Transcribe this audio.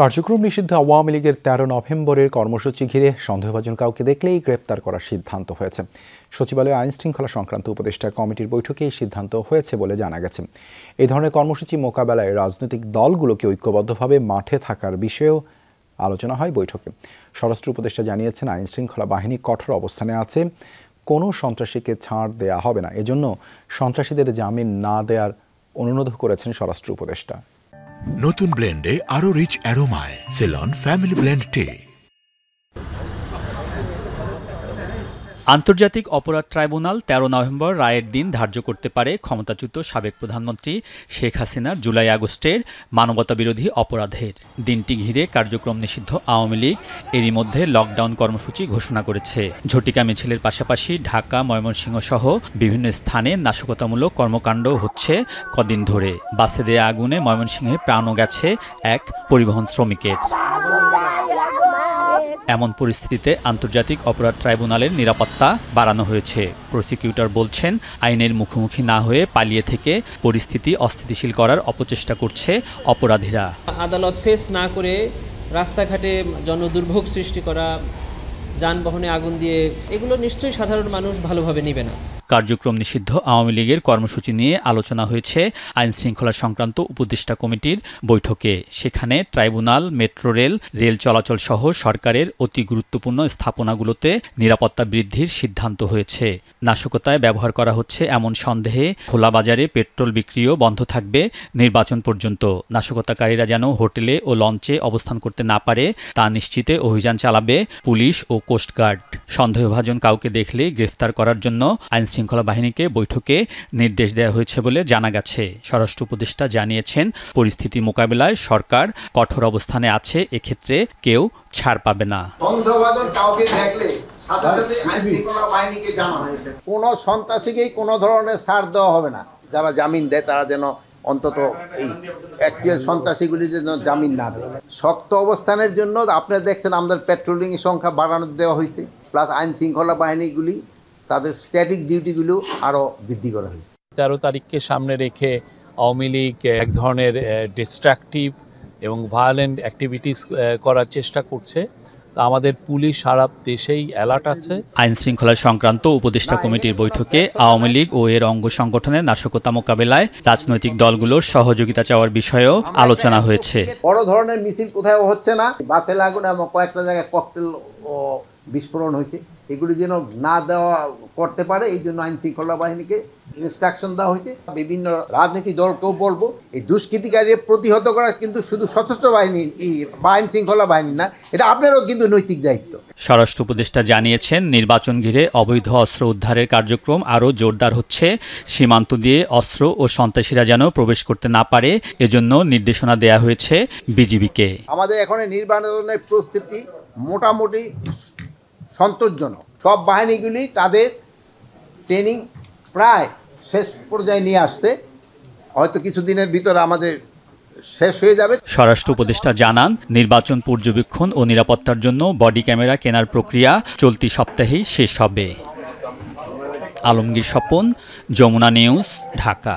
কার্যক্রম নিষিদ্ধ আওয়ামী লীগের ১৩ নভেম্বরের কর্মসূচি ঘিরে সন্দেহভাজন কাউকে দেখলেই গ্রেপ্তার করার সিদ্ধান্ত হয়েছে। সচিবালয়ে আইন শৃঙ্খলা সংক্রান্ত উপদেষ্টা কমিটির বৈঠকে এই সিদ্ধান্ত হয়েছে বলে জানা গেছে। এই ধরনের কর্মসূচি মোকাবেলায় রাজনৈতিক দলগুলোকে ঐক্যবদ্ধভাবে মাঠে থাকার বিষয়েও আলোচনা হয় বৈঠকে। স্বরাষ্ট্র উপদেষ্টা জানিয়েছেন, আইন শৃঙ্খলা বাহিনী কঠোর অবস্থানে আছে, কোনো সন্ত্রাসীকে ছাড় দেয়া হবে না। এজন্য সন্ত্রাসীদের জামিন না দেওয়ার অনুরোধ করেছেন স্বরাষ্ট্র উপদেষ্টা। নতুন ব্লেন্ডে আরো রিচ অ্যারোমায় সেলন ফ্যামিলি ব্লেন্ড টে। আন্তর্জাতিক অপরাধ ট্রাইব্যুনাল ১৩ নভেম্বর রায়ের দিন ধার্য করতে পারে ক্ষমতাচ্যুত সাবেক প্রধানমন্ত্রী শেখ হাসিনার জুলাই আগস্টের মানবতাবিরোধী অপরাধের। দিনটি ঘিরে কার্যক্রম নিষিদ্ধ আওয়ামী লীগ এরই মধ্যে লকডাউন কর্মসূচি ঘোষণা করেছে। ঝটিকা মিছিলের পাশাপাশি ঢাকা, ময়মনসিংহ সহ বিভিন্ন স্থানে নাশকতামূলক কর্মকাণ্ড হচ্ছে কদিন ধরে। বাসে দেয়া আগুনে ময়মনসিংহে প্রাণও গেছে এক পরিবহন শ্রমিকের। এমন পরিস্থিতিতে আন্তর্জাতিক অপরাধ ট্রাইব্যুনালের নিরাপত্তা বাড়ানো হয়েছে। প্রসিকিউটর বলছেন, আইনের মুখোমুখি না হয়ে পালিয়ে থেকে পরিস্থিতি অস্থিতিশীল করার অপচেষ্টা করছে অপরাধীরা। আদালত ফেস না করে রাস্তাঘাটে জনদুর্ভোগ সৃষ্টি করা, যানবাহনে আগুন দিয়ে, এগুলো নিশ্চয়ই সাধারণ মানুষ ভালোভাবে নেবে না। কার্যক্রম নিষিদ্ধ আওয়ামী লীগের কর্মসূচি নিয়ে আলোচনা হয়েছে আইন শৃঙ্খলা সংক্রান্ত উপদেষ্টা কমিটির বৈঠকে। সেখানে ট্রাইব্যুনাল, মেট্রো রেল, রেল চলাচল সহ সরকারের অতি গুরুত্বপূর্ণ স্থাপনাগুলোতে নিরাপত্তা বৃদ্ধির সিদ্ধান্ত হয়েছে। নাশকতায় ব্যবহার করা হচ্ছে এমন সন্দেহে খোলা বাজারে পেট্রোল বিক্রিও বন্ধ থাকবে নির্বাচন পর্যন্ত। নাশকতাকারীরা যেন হোটেলে ও লঞ্চে অবস্থান করতে না পারে তা নিশ্চিতে অভিযান চালাবে পুলিশ ও কোস্টগার্ড। সন্দেহভাজন কাউকে দেখলে গ্রেফতার করার জন্য আইন শৃঙ্খলা বাহিনীকে বৈঠকে নির্দেশ দেওয়া হয়েছে বলে জানা গেছে। স্বরাষ্ট্র উপদেষ্টা জানিয়েছেন, পরিস্থিতি মোকাবেলায় সরকার কঠোর অবস্থানে আছে, এক্ষেত্রে কেউ ছাড় পাবে না। সন্দেহভাজন কাউকে দেখলে সাথে সাথে আইন শৃঙ্খলা বাহিনীকে জানানো হয়েছে। কোনো সন্ত্রাসীকেই কোনো ধরনের ছাড় দেওয়া হবে না। যারা জামিন দেয় তারা যেন অন্তত এই অ্যাকচুয়াল সন্ত্রাসীগুলি যেন জামিন না দেয়। শক্ত অবস্থানের জন্য আপনারা দেখছেন আমাদের পেট্রোলিং এর সংখ্যা বাড়ানো দেওয়া হয়েছে, প্লাস আইন শৃঙ্খলা বাহিনীগুলি তাদের স্ট্যাটিক ডিউটিগুলো আরও বৃদ্ধি করা হয়েছে। ১৩ তারিখকে সামনে রেখে আওয়ামী লীগ এক ধরনের ডিস্ট্রাকটিভ এবং ভায়োলেন্ট অ্যাক্টিভিটিস করার চেষ্টা করছে। তা আমাদের পুলিশ সারা দেশেই অ্যালার্ট আছে। আইন শৃঙ্খলা সংক্রান্ত উপদেষ্টা কমিটির বৈঠকে আওয়ামী লীগ ও এর অঙ্গ সংগঠনের নাশকতা মোকাবেলায় রাজনৈতিক দলগুলোর সহযোগিতা চাওয়ার বিষয়েও আলোচনা হয়েছে। বড় ধরনের মিছিল কোথাও হচ্ছে না, বাসে লাগুন এবং কয়েকটা জায়গায় ককটেল ও বিস্ফোরণ হয়েছে, এগুলি যেন না দেওয়া করতে পারে এই জন্য আইন শৃঙ্খলা বাহিনীকে ইনস্ট্রাকশন দেওয়া হয়েছে। বিভিন্ন রাজনৈতিক দলকেও বলবো, এই দুষ্কৃতিকারীদের প্রতিহত করা কিন্তু শুধু সশস্ত্র বাহিনী বা আইন শৃঙ্খলা বাহিনী না, এটা আপনারও কিন্তু নৈতিক দায়িত্ব। স্বরাষ্ট্র উপদেষ্টা জানিয়েছেন, নির্বাচন ঘিরে অবৈধ অস্ত্র উদ্ধারের কার্যক্রম আরও জোরদার হচ্ছে। সীমান্ত দিয়ে অস্ত্র ও সন্ত্রাসীরা যেন প্রবেশ করতে না পারে, এজন্য নির্দেশনা দেয়া হয়েছে বিজিবিকে। আমাদের এখন নির্বাচনের প্রস্তুতি মোটামুটি সন্তোষজনক। সব বাহিনীগুলি তাদের ট্রেনিং প্রায় শেষ পর্যায়ে নিয়ে আসছে, হয়তো কিছুদিনের ভিতরে আমাদের শেষ হয়ে যাবে। স্বরাষ্ট্র উপদেষ্টা জানান, নির্বাচন পর্যবেক্ষণ ও নিরাপত্তার জন্য বডি ক্যামেরা কেনার প্রক্রিয়া চলতি সপ্তাহেই শেষ হবে। আলমগীর স্বপন, যমুনা নিউজ, ঢাকা।